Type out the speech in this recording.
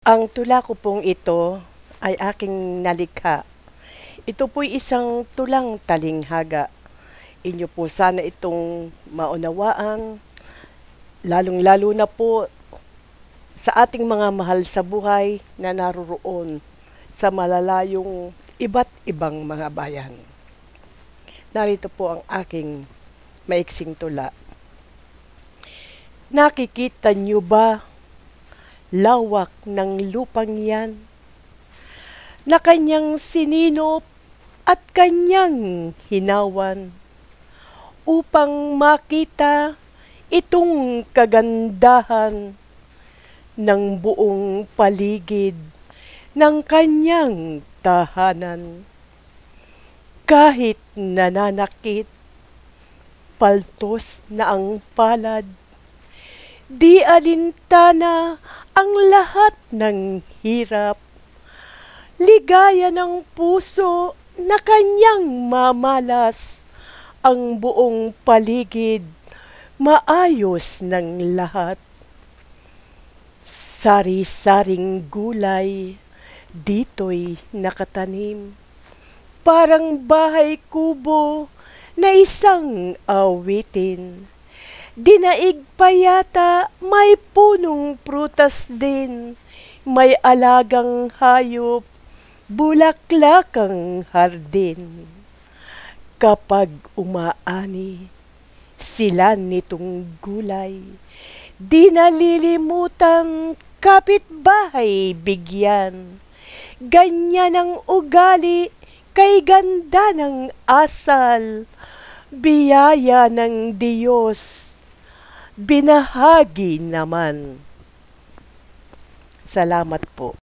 Ang tula ko pong ito ay aking nalikha. Ito po'y isang tulang talinghaga. Inyo po sana itong maunawaan, lalong-lalo na po sa ating mga mahal sa buhay na naroroon sa malalayong iba't ibang mga bayan. Narito po ang aking maiksing tula. Nakikita niyo ba lawak ng lupang yan, na kanyang sininop at kanyang hinawan, upang makita itong kagandahan ng buong paligid ng kanyang tahanan. Kahit nananakit, paltos na ang palad, di alintana ang lahat ng hirap, ligaya ng puso na kanyang mamalas, ang buong paligid maayos ng lahat. Sari-saring gulay dito'y nakatanim, parang bahay kubo na isang awitin. Dinaig pa yata may punong prutas din, may alagang hayop, bulaklakang hardin. Kapag umaani sila nitong gulay, di nalilimutan kapitbahay bigyan. Ganyan ang ugali kay ganda ng asal, biyaya ng Diyos, binahagi naman. Salamat po.